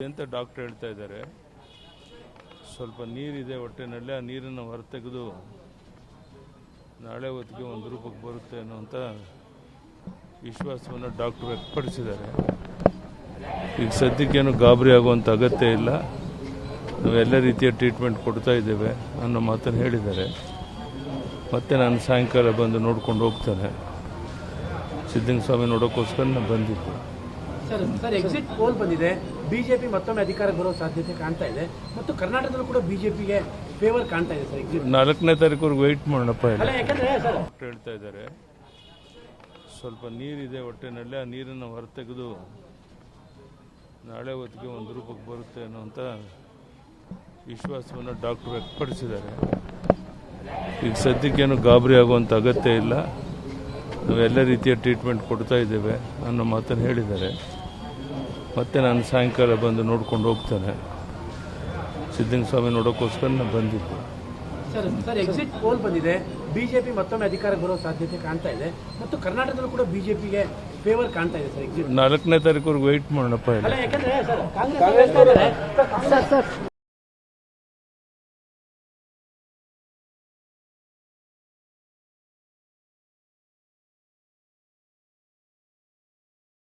ಅಂತ ಡಾಕ್ಟರ್ ಹೇಳ್ತಾ ಇದ್ದಾರೆ. ಸ್ವಲ್ಪ ನೀರಿದೆ ಹೊಟ್ಟೆನಲ್ಲಿ, ಆ ನೀರನ್ನು ಹೊರತೆಗೆದು ನಾಳೆ ಹೊತ್ತಿಗೆ ಒಂದು ರೂಪಕ್ಕೆ ಬರುತ್ತೆ ಅನ್ನುವಂಥ ವಿಶ್ವಾಸವನ್ನು ಡಾಕ್ಟರ್ ವ್ಯಕ್ತಪಡಿಸಿದ್ದಾರೆ. ಈಗ ಸದ್ಯಕ್ಕೇನು ಗಾಬರಿ ಆಗುವಂಥ ಅಗತ್ಯ ಇಲ್ಲ, ನಾವು ಎಲ್ಲ ರೀತಿಯ ಟ್ರೀಟ್ಮೆಂಟ್ ಕೊಡ್ತಾ ಇದ್ದೇವೆ ಅನ್ನೋ ಮಾತನ್ನು ಹೇಳಿದ್ದಾರೆ. ಮತ್ತೆ ನಾನು ಸಾಯಂಕಾಲ ಬಂದು ನೋಡ್ಕೊಂಡು ಹೋಗ್ತೇನೆ. ಸಿದ್ಧಲಿಂಗ ಸ್ವಾಮಿ ನೋಡೋಕ್ಕೋಸ್ಕರ ನಾನು ಬಂದಿದ್ದೆ. ಸರ್ ಎಕ್ಸಿಟ್ ಪೋಲ್ ಬಂದಿದೆ, ಬಿಜೆಪಿ ಮತ್ತೊಮ್ಮೆ ಅಧಿಕಾರಕ್ಕೆ ಬರೋ ಸಾಧ್ಯತೆ ಕಾಣ್ತಾ ಇದೆ ಮತ್ತು ಕರ್ನಾಟಕದಲ್ಲೂ ಕೂಡ ಬಿಜೆಪಿಗೆ ಫೇವರ್ ಕಾಣ್ತಾ ಇದೆ ಸರ್. ಎಕ್ಸಿಟ್ 4ನೇ ತಾರೀಕುವರೆಗೂ ವೆಯ್ಟ್ ಮಾಡೋಣಪ್ಪ. ಯಾಕಂದ್ರೆ ಸರ್ ಹೇಳ್ತಾ ಇದ್ದಾರೆ ಸ್ವಲ್ಪ ನೀರಿದೆ ಹೊಟ್ಟೆನಲ್ಲಿ, ಆ ನೀರನ್ನು ಹೊರತೆಗೆದು ನಾಳೆ ಹೊತ್ತಿಗೆ ಒಂದು ರೂಪಕ್ಕೆ ಬರುತ್ತೆ ಅನ್ನುವಂಥ ವಿಶ್ವಾಸವನ್ನು ಡಾಕ್ಟರ್ ವ್ಯಕ್ತಪಡಿಸಿದ್ದಾರೆ. ಈಗ ಸದ್ಯಕ್ಕೇನು ಗಾಬರಿ ಆಗುವಂಥ ಅಗತ್ಯ ಇಲ್ಲ, ನಾವು ಎಲ್ಲ ರೀತಿಯ ಟ್ರೀಟ್ಮೆಂಟ್ ಕೊಡ್ತಾ ಇದ್ದೇವೆ ಅನ್ನೋ ಮಾತನ್ನು ಹೇಳಿದ್ದಾರೆ. ಮತ್ತೆ ನಾನು ಸಾಯಂಕಾಲ ಬಂದು ನೋಡ್ಕೊಂಡು ಹೋಗ್ತೇನೆ. ಸಿದ್ಧಲಿಂಗ ಸ್ವಾಮಿ ನೋಡೋಕ್ಕೋಸ್ಕರ ನಾನು ಬಂದಿದ್ದೆ. ಸರ್ ಎಕ್ಸಿಟ್ ಪೋಲ್ ಬಂದಿದೆ, ಬಿಜೆಪಿ ಮತ್ತೊಮ್ಮೆ ಅಧಿಕಾರಕ್ಕೆ ಬರೋ ಸಾಧ್ಯತೆ ಕಾಣ್ತಾ ಇದೆ ಮತ್ತು ಕರ್ನಾಟಕದಲ್ಲೂ ಕೂಡ ಬಿಜೆಪಿಗೆ ಫೇವರ್ ಕಾಣ್ತಾ ಇದೆ ಸರ್. ಎಕ್ಸಿಟ್ 4ನೇ ತಾರೀಕುವರೆಗೂ ವೆಯ್ಟ್ ಮಾಡೋಣಪ್ಪ. ಯಾಕಂದ್ರೆ ಸರ್ ಕಾಂಗ್ರೆಸ್